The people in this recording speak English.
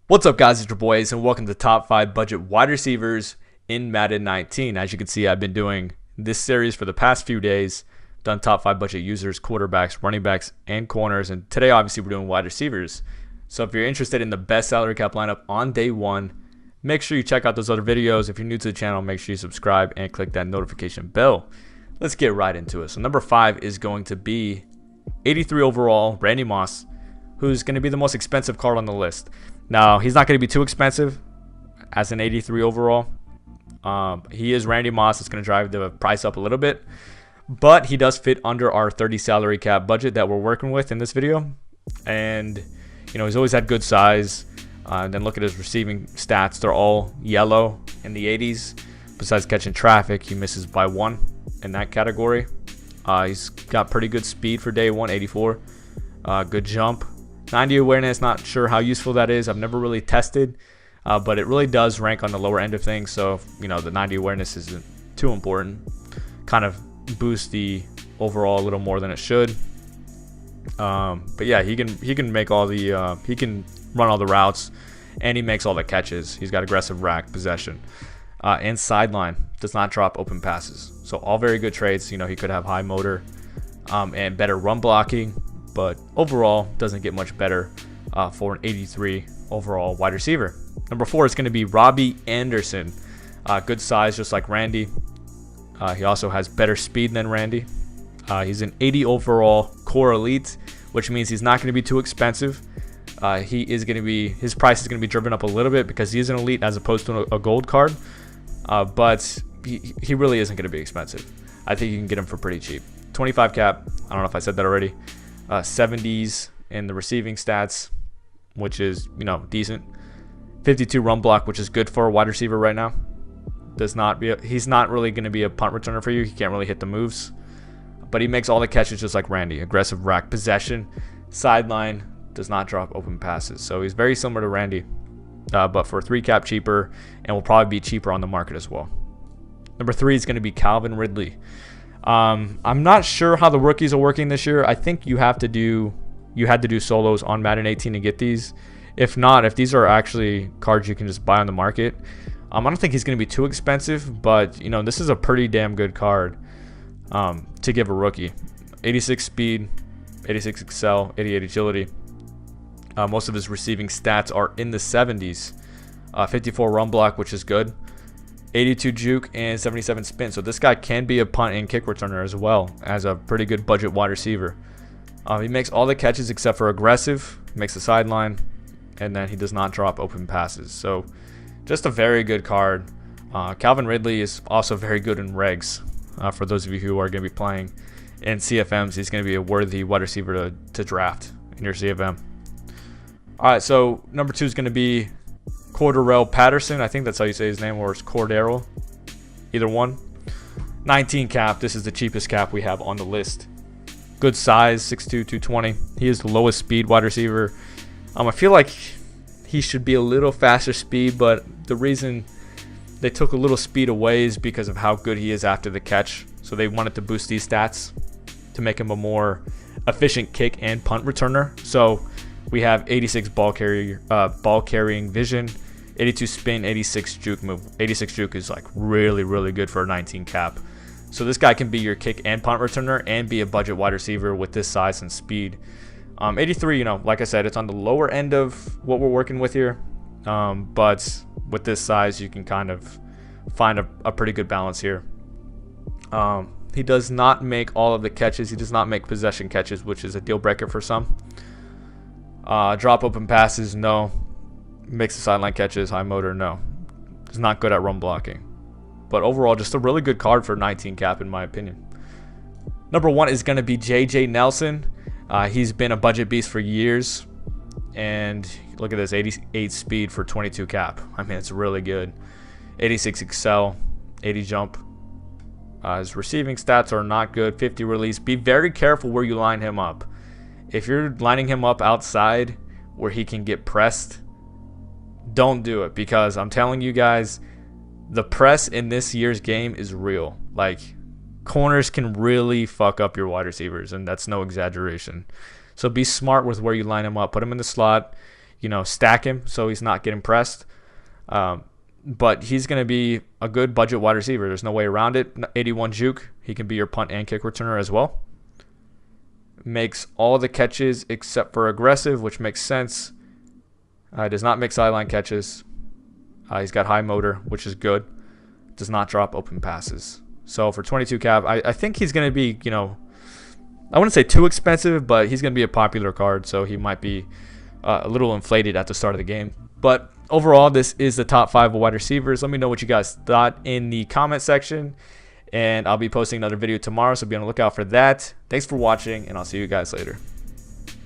What's up, guys? It's your boys, and welcome to Top 5 Budget Wide Receivers in Madden 19. As you can see, I've been doing this series for the past few days. Done Top 5 Budget users, quarterbacks, running backs, and corners. And today, obviously, we're doing wide receivers. So if you're interested in the best salary cap lineup on day one, make sure you check out those other videos. If you're new to the channel, make sure you subscribe and click that notification bell. Let's get right into it. So number 5 is going to be 83 overall, Randy Moss, who's going to be the most expensive card on the list. Now, he's not going to be too expensive as an 83 overall. He is Randy Moss. It's going to drive the price up a little bit. But he does fit under our 30 salary cap budget that we're working with in this video. And, you know, he's always had good size. And then look at his receiving stats. They're all yellow in the 80s. Besides catching traffic, he misses by 1 in that category. He's got pretty good speed for day one, 84. Good jump. 90 awareness, not sure how useful that is. I've never really tested, but it really does rank on the lower end of things. So, you know, the 90 awareness isn't too important. Kind of boosts the overall a little more than it should. But yeah, he can make all the he can run all the routes, and he makes all the catches. He's got aggressive rack possession, and sideline, does not drop open passes. So all very good traits. You know, he could have high motor, and better run blocking. But overall, doesn't get much better for an 83 overall wide receiver. Number 4 is going to be Robbie Anderson. Good size, just like Randy. He also has better speed than Randy. He's an 80 overall core elite, which means he's not going to be too expensive. His price is going to be driven up a little bit because he is an elite as opposed to a gold card. But he really isn't going to be expensive. I think you can get him for pretty cheap. 25 cap. I don't know if I said that already. 70s in the receiving stats, which is, you know, decent. 52 run block, which is good for a wide receiver right now. He's not really going to be a punt returner for you. He can't really hit the moves, but he makes all the catches just like Randy. Aggressive rack possession, sideline, does not drop open passes. So he's very similar to Randy, but for 3 cap cheaper, and will probably be cheaper on the market as well. Number 3 is going to be Calvin Ridley. I'm not sure how the rookies are working this year. I think you had to do solos on Madden 18 to get these. If not, if these are actually cards you can just buy on the market, I don't think he's going to be too expensive, but you know, this is a pretty damn good card to give a rookie. 86 speed, 86 excel, 88 agility. Most of his receiving stats are in the 70s. 54 run block, which is good. 82 juke and 77 spin. So this guy can be a punt and kick returner as well as a pretty good budget wide receiver. He makes all the catches except for aggressive, makes the sideline, and then he does not drop open passes. So just a very good card. Calvin Ridley is also very good in regs. For those of you who are going to be playing in CFMs, he's going to be a worthy wide receiver to draft in your CFM. All right, so number 2 is going to be Darrell Patterson. I think that's how you say his name, or it's Darrell. Either one. 19 cap. This is the cheapest cap we have on the list. Good size, 6'2", 220. He is the lowest speed wide receiver. I feel like he should be a little faster speed, but the reason they took a little speed away is because of how good he is after the catch. So they wanted to boost these stats to make him a more efficient kick and punt returner. So we have 86 ball carrying vision, 82 spin, 86 juke move. 86 juke is like really, really good for a 19 cap. So this guy can be your kick and punt returner and be a budget wide receiver with this size and speed. 83, you know, like I said, it's on the lower end of what we're working with here. But with this size, you can kind of find a pretty good balance here. He does not make all of the catches. He does not make possession catches, which is a deal breaker for some. Drop open passes, no. Makes the sideline catches, high motor, no. He's not good at run blocking. But overall, just a really good card for 19 cap in my opinion. Number 1 is going to be JJ Nelson. He's been a budget beast for years. And look at this, 88 speed for 22 cap. I mean, it's really good. 86 excel, 80 jump. His receiving stats are not good. 50 release. Be very careful where you line him up. If you're lining him up outside where he can get pressed, don't do it, because I'm telling you guys, the press in this year's game is real. Like, corners can really fuck up your wide receivers, and that's no exaggeration. So be smart with where you line him up. Put him in the slot. stack him so he's not getting pressed. But he's going to be a good budget wide receiver. There's no way around it. 81 juke. He can be your punt and kick returner as well. Makes all the catches except for aggressive, which makes sense. Does not make sideline catches. He's got high motor, which is good. Does not drop open passes. So for 22 cap, I think he's going to be, I wouldn't say too expensive, but he's going to be a popular card, so he might be a little inflated at the start of the game. But overall, this is the top 5 wide receivers. Let me know what you guys thought in the comment section, and I'll be posting another video tomorrow, so be on the lookout for that. Thanks for watching, and I'll see you guys later.